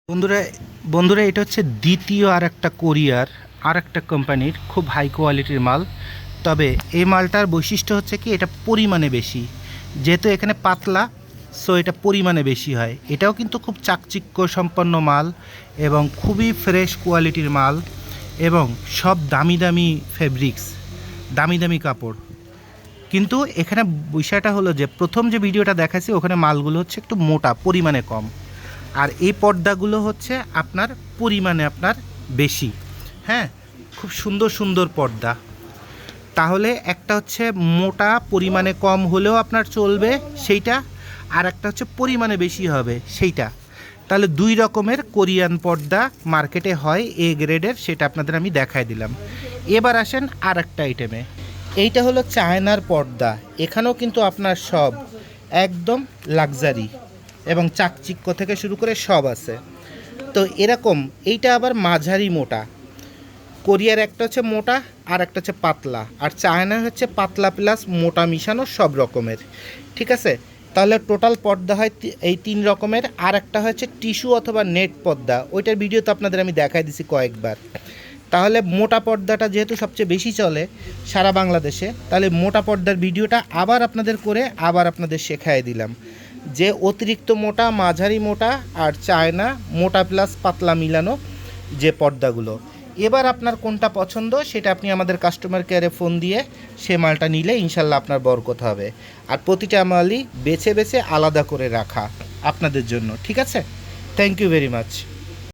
বন্ধুরা বন্ধুরা এটা হচ্ছে দ্বিতীয় আরেকটা কোরিয়ার আরেকটা কোম্পানির খুব হাই কোয়ালিটির মাল। তবে এই মালটার বৈশিষ্ট্য হচ্ছে কি, এটা পরিমাণে বেশি, যেহেতু এখানে পাতলা, সো এটা পরিমাণে বেশি হয়। এটাও কিন্তু খুব চাকচিক্য সম্পন্ন মাল এবং খুবই ফ্রেশ কোয়ালিটির মাল এবং সব দামি দামি ফেব্রিক্স, দামি দামি কাপড়। কিন্তু এখানে বিষয়টা হলো যে প্রথম যে ভিডিওটা দেখাচ্ছি ওখানে মালগুলো হচ্ছে একটু মোটা, পরিমাণে কম, আর এই পর্দাগুলো হচ্ছে আপনার পরিমাণে আপনার বেশি। হ্যাঁ, খুব সুন্দর সুন্দর পর্দা। তাহলে একটা হচ্ছে মোটা, পরিমাণে কম হলেও আপনার চলবে সেইটা, আর একটা হচ্ছে পরিমাণে বেশি হবে সেইটা। তাহলে দুই রকমের কোরিয়ান পর্দা মার্কেটে হয় এ গ্রেডের, সেটা আপনাদের আমি দেখাই দিলাম। এবার আসেন আর একটা আইটেমে। এইটা হলো চায়নার পর্দা। এখানেও কিন্তু আপনার সব একদম লাক্সারি এবং চাকচিক্য থেকে শুরু করে সব আছে। তো এরকম এইটা আবার মাঝারি মোটা। কোরিয়ার একটা হচ্ছে মোটা আর একটা হচ্ছে পাতলা, আর চায়না হচ্ছে পাতলা প্লাস মোটা মিশানো সব রকমের। ঠিক আছে, তাহলে টোটাল পর্দা হয় এই তিন রকমের। আর একটা হচ্ছে টিস্যু অথবা নেট পর্দা, ওইটার ভিডিও তো আপনাদের আমি দেখাই দিছি কয়েকবার। তাহলে মোটা পর্দাটা যেহেতু সবচেয়ে বেশি চলে সারা বাংলাদেশে, তাহলে মোটা পর্দার ভিডিওটা আবার আপনাদের করে আবার আপনাদের শেখায় দিলাম যে অতিরিক্ত মোটা, মাঝারি মোটা আর চায়না মোটা প্লাস পাতলা মিলানো যে পর্দাগুলো। এবার আপনার কোনটা পছন্দ সেটা আপনি আমাদের কাস্টমার কেয়ারে ফোন দিয়ে সে মালটা নিলে ইনশাল্লাহ আপনার বরকত হবে। আর প্রতিটা মালই বেছে বেছে আলাদা করে রাখা আপনাদের জন্য। ঠিক আছে, থ্যাংক ইউ ভেরি মাচ।